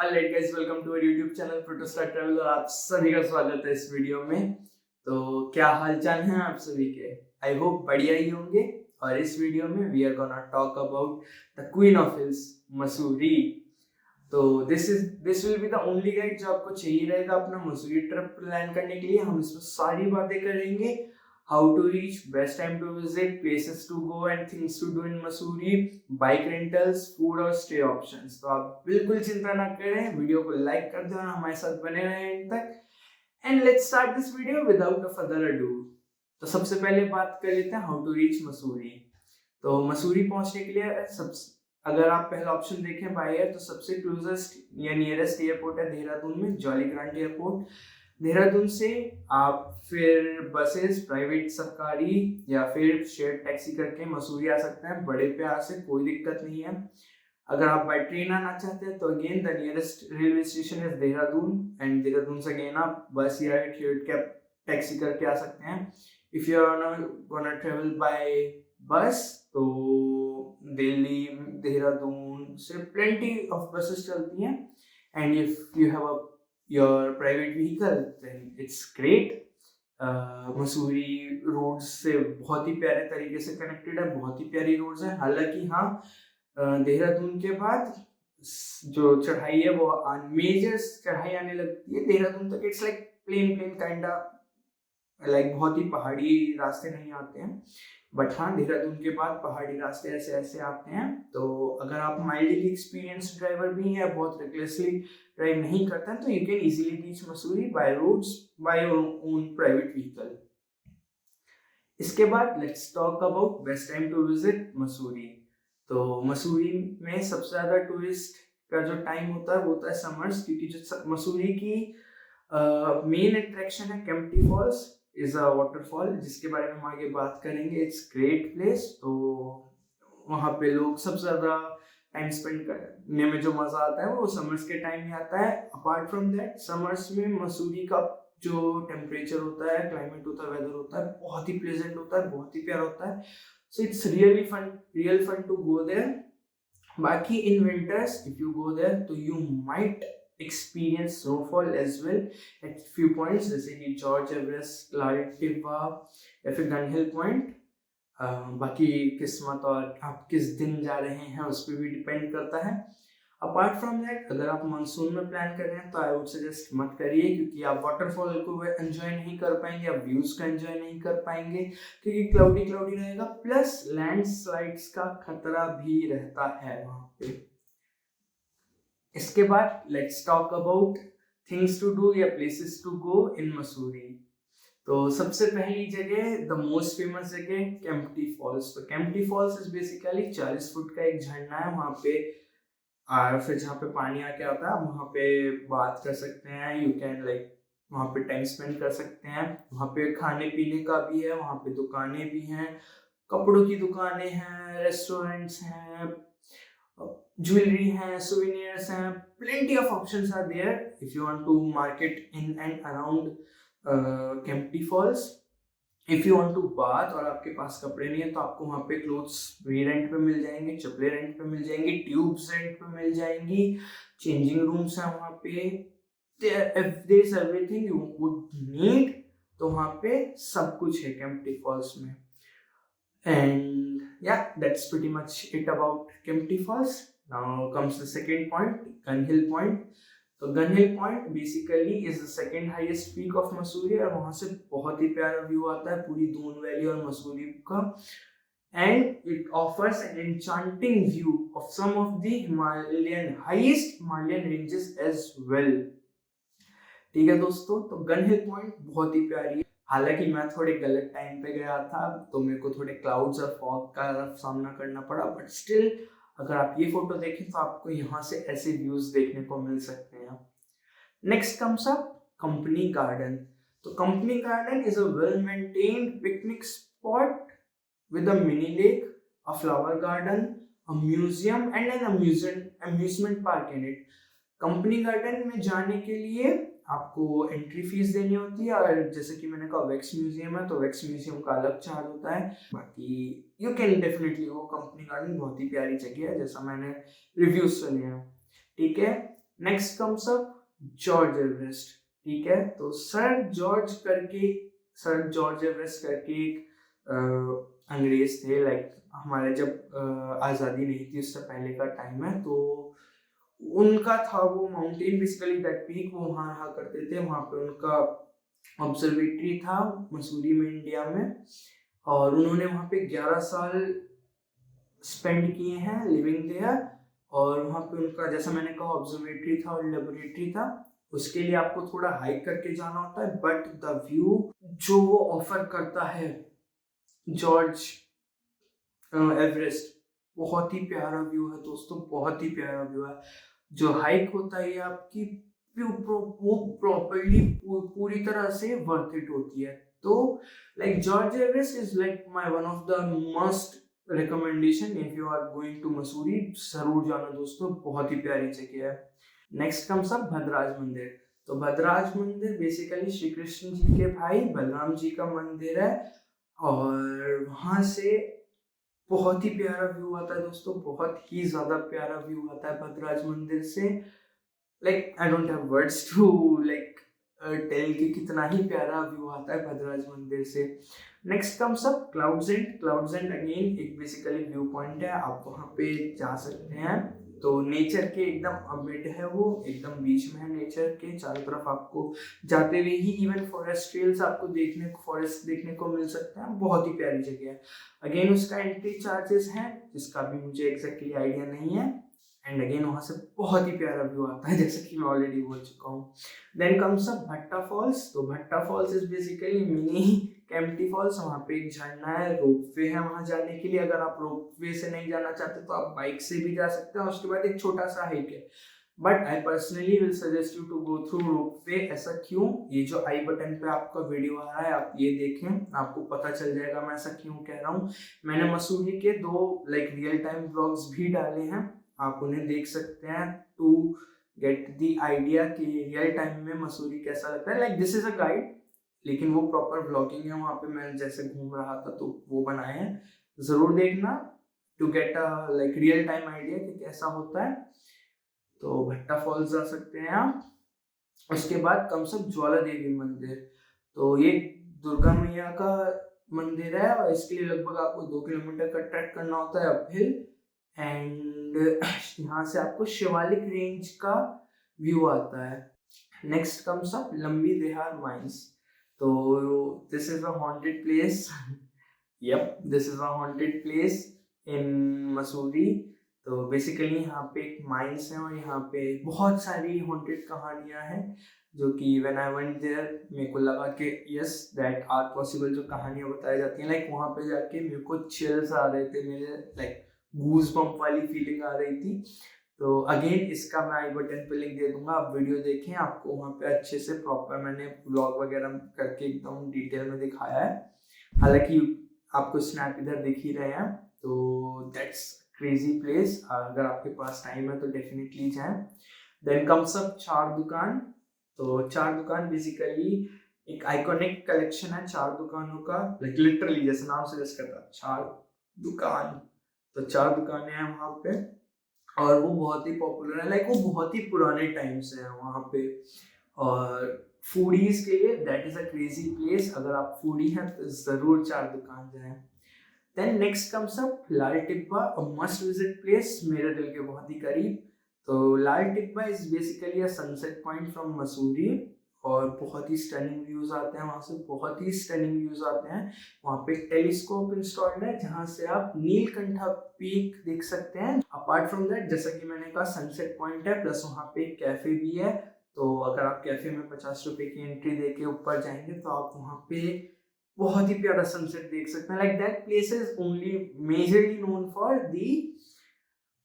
Alright guys, welcome to our YouTube channel Protostar travel और आप सभी का स्वागत है इस वीडियो में। तो क्या हालचाल हैं आप सभी के? आई होप बढ़िया ही होंगे। और इस वीडियो में we are gonna talk about the queen of hills, Mussoorie. तो this will be the only guide जो आपको चाहिए रहेगा अपना मसूरी ट्रिप प्लान करने के लिए। हम इसमें सारी बातें करेंगे, how to reach, best time to visit, places to go and things to do in Mussoorie, bike rentals, food और stay options। तो आप बिल्कुल चिंता ना करें, वीडियो को लाइक कर देना, हमारे साथ बने रहें एंड तक। And let's start this video without a further ado. तो सबसे पहले बात कर लेते हैं हाउ टू रीच मसूरी। तो मसूरी पहुंचने के लिए अगर आप पहला ऑप्शन देखें बाय एयर, तो सबसे क्लोजेस्ट या नियरेस्ट एयरपोर्ट है देहरादून में जॉली ग्रांट एयरपोर्ट। देहरादून से आप फिर बसेस, प्राइवेट, सरकारी या फिर शेयर टैक्सी करके मसूरी आ सकते हैं बड़े प्यार से, कोई दिक्कत नहीं है। अगर आप बाय ट्रेन आना चाहते हैं तो again the nearest railway station is Dehradun and Dehradun से अगेन आप बस या शेयर कैब टैक्सी करके आ सकते हैं। If you are gonna travel by bus तो दिल्ली, देहरादून से प्लेंटी ऑफ बसेस चलती हैं। And if you have your private vehicle then it's great। Mussoorie roads से बहुत ही प्यारे तरीके से कनेक्टेड है, बहुत ही प्यारी रोड्स है। हालांकि हाँ, देहरादून के बाद जो चढ़ाई है वो मेजर चढ़ाई आने लगती है देहरादून तक। It's like plain kinda, like बहुत ही पहाड़ी रास्ते नहीं आते हैं। बट हाँ, देहरादून के बाद पहाड़ी रास्ते ऐसे ऐसे आते हैं। तो अगर आप माइल्डली एक्सपीरियंस ड्राइवर भी हैं, बहुत रिकलेसली ड्राइव नहीं करते हैं, तो you can easily reach Mussoorie by roads by your own private vehicle. इसके बाद let's talk about best time to visit Mussoorie. तो मसूरी में सबसे ज्यादा टूरिस्ट का जो टाइम होता है समर्स, क्योंकि जो मसूरी की मेन अट्रैक्शन है Kempty Falls is a waterfall, जिसके बारे में हम आगे बात करेंगे। It's great place. तो वहाँ पे लोग सबसे ज्यादा टाइम स्पेंड करने में जो मजा आता है वो समर्स के टाइम में आता है। अपार्ट फ्रॉम दैट, समर्स में मसूरी का जो टेम्परेचर होता है, क्लाइमेट होता है, वेदर होता है, बहुत ही प्लेजेंट होता है, बहुत ही प्यारा होता है। So it's real fun to go there. बाकी in winters if you go there तो you might experience snowfall as well at few points, जैसे कि जॉर्ज एवरेस्ट, लाल टिब्बा या फिर गन हिल पॉइंट। बाकी किस्मत और आप किस दिन जा रहे हैं उस पर भी डिपेंड करता है। अपार्ट फ्रॉम दैट, अगर आप मानसून में प्लान कर रहे हैं तो आई वुड सजेस्ट मत करिए, क्योंकि आप वाटरफॉल को एंजॉय नहीं कर पाएंगे, आप व्यूज का एंजॉय नहीं कर पाएंगे, क्योंकि क्लाउडी रहेगा। प्लस लैंडस्लाइड्स का खतरा भी रहता है वहां पे। इसके बाद let's talk about things to do या places to go in Mussoorie. तो सबसे पहली जगह, द मोस्ट फेमस जगह, केम्प्टी फॉल्स। तो Kempty Falls is basically 40 foot का एक झरना है वहां पे। और फिर जहाँ पे पानी आके आता है वहां पे बात कर सकते हैं, यू कैन लाइक वहां पे टाइम स्पेंड कर सकते हैं। वहां पे खाने पीने का भी है, वहां पे दुकानें भी हैं, कपड़ों की दुकानें हैं, रेस्टोरेंट्स हैं, ज्वेलरी है, souvenirs हैं, plenty of options are there if you want to market in and around Kempty Falls। If you want to bath और आपके पास कपड़े नहीं है तो आपको वहाँ पे क्लोथ्स भी रेंट पे मिल जाएंगे, चप्पलें रेंट पे मिल जाएंगी, ट्यूब्स रेंट पे मिल जाएंगी, चेंजिंग रूम्स हैं वहाँ पे, there is everything you would need. तो वहाँ पे सब कुछ है केम्प्टी फॉल्स में। And yeah, that's pretty much it about Kempty Falls। Now comes the second point, Gun Hill Point। तो gun hill point basically is the second highest peak of Mussoorie, और वहां से बहुत ही प्यारा व्यू आता है पूरी दून वैली और मसूरी का। And it offers an enchanting view of some of the highest Himalayan ranges as well. ठीक है दोस्तों, तो गन हिल पॉइंट बहुत ही प्यारी है। हालांकि मैं थोड़े गलत टाइम पे गया था तो मेरे को थोड़े क्लाउड्स और फॉग का सामना करना पड़ा, बट स्टिल अगर आप ये फोटो देखें तो आपको यहाँ से ऐसे व्यूज देखने को मिल सकते हैं। Next comes up company garden. तो company garden is a well maintained picnic spot with a mini lake, a flower garden, a museum and an amusement park in it। Company garden में जाने के लिए आपको एंट्री फीस देनी होती है, और जैसे कि मैंने कहा वैक्स म्यूजियम है तो वैक्स म्यूजियम का अलग चार्ज होता है। बाकी यू कैन डेफिनेटली वो कंपनी गार्डन बहुत ही प्यारी जगह है जैसा मैंने रिव्यूज सुने हैं। ठीक है, next comes up George Everest, ठीक है। तो सर जॉर्ज एवरेस्ट करके एक अंग्रेज थे, लाइक हमारे जब आज़ादी नहीं थी उससे पहले का टाइम है, तो उनका था वो माउंटेन, बेसिकली दैट पीक, वो वहाँ रहा करते थे। वहाँ पे उनका ऑब्जर्वेटरी था मसूरी में, इंडिया में, और उन्होंने वहाँ पे 11 साल स्पेंड किए हैं लिविंग देयर। और वहाँ पे उनका, जैसा मैंने कहा, ऑब्जर्वेटरी था और लेबोरेटरी था। उसके लिए आपको थोड़ा हाइक करके जाना होता है, बट द व्यू जो वो ऑफर करता है जॉर्ज एवरेस्ट, बहुत ही प्यारा व्यू है दोस्तों, बहुत ही प्यारा व्यू है। जो हाइक होता है ये आपकी वो प्रॉपर्ली पूरी तरह से वर्थ इट होती है। तो like George Everest is like my one of the must recommendation if you are going to Mussoorie, जरूर जाना दोस्तों, बहुत ही प्यारी जगह है। नेक्स्ट कम्स अप भद्राज मंदिर। तो भद्राज मंदिर बेसिकली श्री कृष्ण जी के भाई बलराम जी का मंदिर है, और वहां से बहुत ही प्यारा व्यू आता है दोस्तों, बहुत ही ज्यादा प्यारा व्यू आता है भद्राज मंदिर से। Like I don't have words to like tell कि कितना ही प्यारा व्यू आता है भद्राज मंदिर से। Next comes up clouds and again एक बेसिकली व्यू पॉइंट है, आप वहाँ पे जा सकते हैं। तो नेचर के एकदम अमिड है वो, एकदम बीच में है नेचर के, चारों तरफ आपको जाते हुए ही इवन फॉरेस्ट ट्रेल्स आपको फॉरेस्ट देखने को मिल सकते हैं, बहुत ही प्यारी जगह है। अगेन उसका एंट्री चार्जेस है, जिसका भी मुझे एग्जैक्टली आइडिया नहीं है। एंड अगेन वहाँ से बहुत ही प्यारा व्यू आता है, जैसे कि मैं ऑलरेडी बोल चुका हूँ। Then comes up Bhatta Falls. तो Bhatta Falls is basically mini Kempty Falls. वहाँ पे एक झरना है, रोपवे है वहाँ जाने के लिए। अगर आप रोपवे से नहीं जाना चाहते तो आप बाइक से भी जा सकते हैं, उसके बाद एक छोटा सा हाइक है। But I personally will suggest you to go through ropeway. ऐसा क्यों? ये जो आई बटन पे आपका वीडियो आ रहा है, आप ये देखें, आपको पता चल जाएगा मैं ऐसा क्यों कह रहा हूँ। मैंने मसूरी के 2 लाइक रियल टाइम ब्लॉग्स भी डाले हैं, आप उन्हें देख सकते हैं टू गेट द आइडिया कि रियल टाइम में मसूरी कैसा लगता है। Like this is a guide, लेकिन वो प्रॉपर व्लॉगिंग है, वहाँ पे मैं जैसे घूम रहा था तो वो बनाए हैं, जरूर देखना to get a like real time idea कि कैसा होता है। तो भट्टा फॉल्स जा सकते हैं आप। उसके बाद कम्स अप ज्वाला देवी मंदिर। तो ये दुर्गा मैया का मंदिर है, और इसके लिए लगभग आपको 2 किलोमीटर का ट्रैक करना होता है अपहिल। एंड यहाँ से आपको शिवालिक रेंज का व्यू आता है। Next comes up Lambi Dehar mines. तो this is a haunted place. Yup, this is a haunted place in Mussoorie. तो बेसिकली यहाँ पे एक माइंस है, और यहाँ पे बहुत सारी हॉन्टेड कहानियां हैं, जो कि व्हेन आई वेंट देयर मेरे को लगा कि यस दैट आर पॉसिबल। जो कहानियां बताई जाती हैं, लाइक वहाँ पे जाके मेरे को चिल्स आ रहे थे, मेरे लाइक गूज बम्प वाली फीलिंग आ रही थी। तो अगेन इसका मैं आई बटन पे लिंक दे दूंगा, आप वीडियो देखें, आपको वहाँ पे अच्छे से प्रॉपर मैंने व्लॉग वगैरह करके एकदम डिटेल में दिखाया है। हालांकि आपको स्नैप इधर दिख ही रहे हैं। तो दैट्स क्रेजी प्लेस, अगर आपके पास टाइम है तो डेफिनेटली जाएं। देन कम्स अप चार दुकान। तो चार दुकान बेसिकली एक आइकॉनिक कलेक्शन है चार दुकानों का, लाइक लिटरली जैसे नाम सजेस्ट करता है चार दुकान। तो चार दुकानें हैं वहाँ पे, और वो बहुत ही पॉपुलर है, लाइक वो बहुत ही पुराने टाइम से है वहाँ पे। और फूडीज के लिए that is a crazy place, अगर आप फूडी हैं तो जरूर चार दुकान जाएं। Then next comes up Lal Tibba, a must visit place, मेरे दिल के बहुत ही करीब। तो Lal Tibba is basically a sunset point from Mussoorie, और बहुत ही स्टनिंग व्यूज आते हैं वहाँ से, बहुत ही स्टनिंग व्यूज आते हैं। वहाँ पे एक टेलीस्कोप इंस्टॉल्ड है, जहाँ से आप नीलकंठा पीक देख सकते हैं। अपार्ट फ्रॉम दैट, जैसा कि मैंने कहा, सनसेट पॉइंट है, प्लस वहाँ पे एक कैफे भी है। तो अगर आप कैफे में 50 रुपए की एंट्री देके ऊपर जाएंगे तो आप वहाँ पे बहुत ही प्यारा सनसेट देख सकते हैं। Like that place is only majorly known for the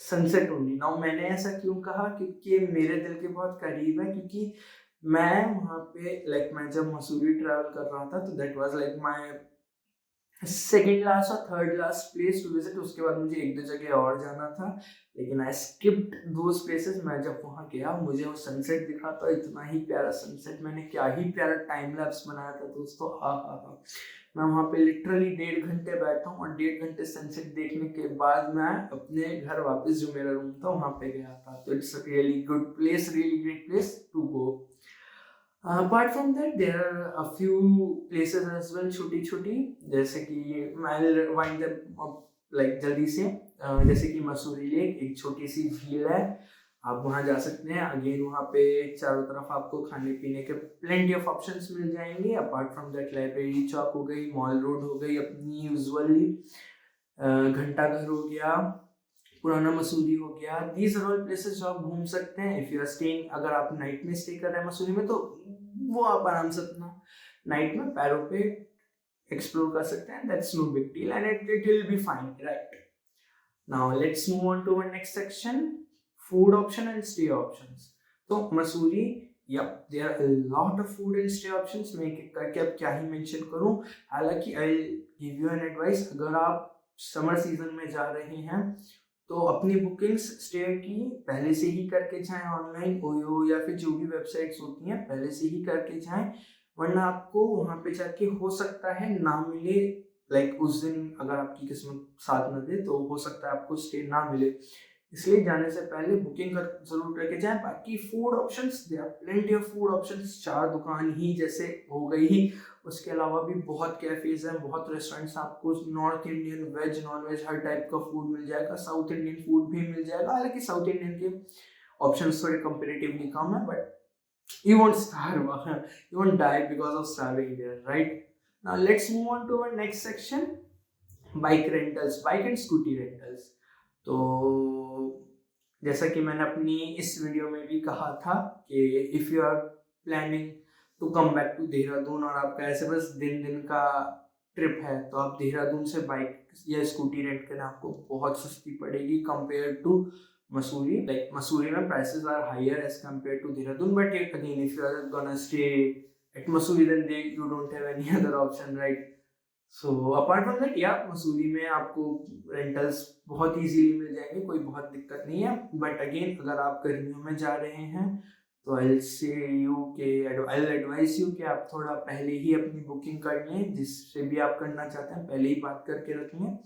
sunset only. Now मैंने ऐसा क्यों कहा, क्योंकि मेरे दिल के बहुत करीब है, क्योंकि मैं वहाँ पे लाइक मैं जब मसूरी ट्रैवल कर रहा था तो that was like my second last और third last place to visit. उसके बाद मुझे एक दो जगह और जाना था, लेकिन आई स्किप्ड दोज प्लेसेस। मैं जब वहाँ गया मुझे वो सनसेट दिखा था, इतना ही प्यारा सनसेट, मैंने क्या ही प्यारा टाइम लैप्स बनाया था दोस्तों। हा। मैं वहाँ पे लिटरली 1.5 घंटे बैठा हूँ और 1.5 घंटे सनसेट देखने के बाद मैं अपने घर वापस जो मेरा रूम था वहाँ पे गया था। तो it's really good place, really great place to go. Apart from that, there are a few places as well, छोटी जैसे कि I'll wind them up like जल्दी से। जैसे कि मसूरी लेक, एक छोटी सी झील है, आप वहाँ जा सकते हैं। अगेन वहाँ पे चारों तरफ आपको खाने पीने के प्लेंटी ऑफ ऑप्शंस मिल जाएंगे। अपार्ट फ्रॉम दैट, लाइब्रेरी चौक हो गई, मॉल रोड हो गई अपनी यूजुअली, घंटा घर हो गया, पुराना मसूरी हो गया। दीज आर ऑल प्लेसेस जो आप घूम सकते हैं। इफ यू आर स्टेइंग, अगर आप नाइट में स्टे कर रहे हैं मसूरी में, तो वो आप आराम से अपना नाइट में पैरों पे एक्सप्लोर कर सकते हैं। That's no big deal and it will be fine, right? Now let's move on to our next section, food option and stay options. तो Mussoorie, yep, there are a lot of food and stay options। मैं एक करके अब क्या ही mention करूं। हालांकि I give you an advice, अगर आप समर सीजन में जा रहे हैं तो अपनी बुकिंग्स स्टे की पहले से ही करके जाएं, ऑनलाइन ओयो या फिर जो भी वेबसाइट्स होती हैं पहले से ही करके जाएं, वरना आपको वहाँ पे जाके हो सकता है ना मिले। लाइक उस दिन अगर आपकी किस्मत साथ न दे तो हो सकता है आपको स्टे ना मिले, इसलिए जाने से पहले बुकिंग कर जरूर करके जाएं। बाकी food options, there are plenty of food options. 4 दुकान ही जैसे हो गई ही, उसके अलावा भी बहुत कैफेज हैं, बहुत रेस्टोरेंट्स। आपको north Indian, veg, non veg हर टाइप का फूड मिल जाएगा। साउथ इंडियन फूड भी मिल जाएगा, हालांकि साउथ इंडियन के ऑप्शंस थोड़े कंपेरेटिवली कम है, but you won't starve, you won't die because of starving there, right? Now let's move on to our next section, bike rentals, bike and scooty rentals। तो जैसा कि मैंने अपनी इस वीडियो में भी कहा था कि if you are planning to come back to Dehradun और आपका ऐसे बस दिन का ट्रिप है, तो आप देहरादून से बाइक या स्कूटी रेंट करना आपको बहुत सस्ती पड़ेगी compare to Mussoorie. Like Mussoorie में prices are higher as compare to Dehradun, but again if you are gonna stay at Mussoorie then you don't have any other option, right? So apart from that, या मसूरी में आपको rentals बहुत इजीली मिल जाएंगे, कोई बहुत दिक्कत नहीं है। बट अगेन अगर आप गर्मियों में जा रहे हैं तो आई एडवाइस यू कि आप थोड़ा पहले ही अपनी बुकिंग कर लें, जिससे भी आप करना चाहते हैं पहले ही बात करके रख लें।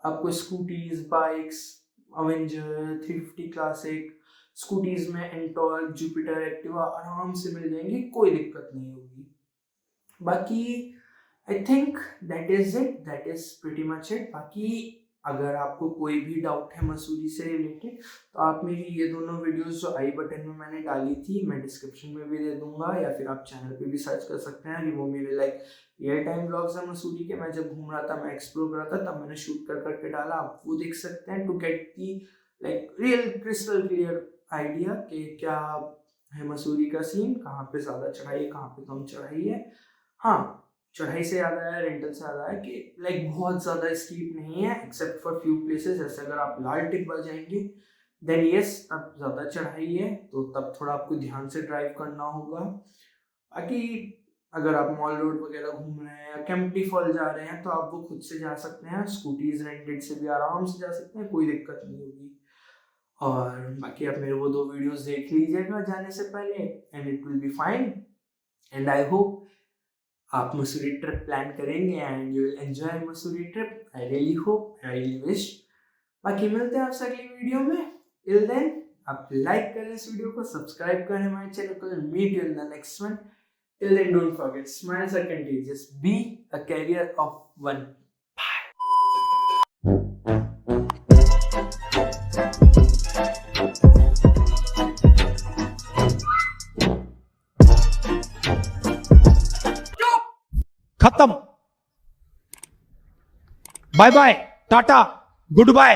आपको scooties, bikes, Avenger 350 classic, scooties में एंटॉर्क, जुपिटर, एक्टिवा आराम से मिल जाएंगी, कोई दिक्कत नहीं होगी। बाकी I think that is it, that is pretty much it। बाकी अगर आपको कोई भी डाउट है मसूरी से रिलेटेड तो आप मेरी ये दोनों वीडियोस जो आई बटन में मैंने डाली थी मैं डिस्क्रिप्शन में भी दे दूंगा, या फिर आप चैनल पे भी सर्च कर सकते हैं। वो मेरे लाइक रियल टाइम व्लॉग्स है मसूरी के, मैं जब घूम रहा था, मैं एक्सप्लोर कर रहा था, तब मैंने शूट कर करके डाला, आप वो देख सकते हैं to get the like real crystal clear idea कि क्या है मसूरी का सीन, कहाँ पे ज़्यादा चढ़ाई है, कहाँ पे कम चढ़ाई है। हाँ, चढ़ाई से याद आया, रेंटल से याद आया कि लाइक बहुत ज़्यादा स्टीप नहीं है एक्सेप्ट फॉर फ्यू प्लेसेस। जैसे अगर आप लाल टिब्बा जाएंगे देन यस, तब ज़्यादा चढ़ाई है, तो तब थोड़ा आपको ध्यान से ड्राइव करना होगा। बाकी अगर आप मॉल रोड वगैरह घूम रहे हैं या केम्प्टी फॉल जा रहे हैं तो आप वो खुद से जा सकते हैं, स्कूटीज रेंटेड से भी आराम से जा सकते हैं, कोई दिक्कत नहीं होगी। और बाकी आप मेरे वो 2 वीडियोस देख लीजिएगा जाने से पहले and it will be fine. And I hope आप मसूरी ट्रिप प्लान करेंगे and you will enjoy Mussoorie trip. I really hope, I really wish. बाकी मिलते हैं आपसे अगली वीडियो में। टिल देन आप लाइक करें इस वीडियो को, सब्सक्राइब करें हमारे चैनल को। Meet you in the next one. Till then, don't forget, smiles are contagious. Be a carrier of one. खत्म। Bye bye, ta-ta, good bye.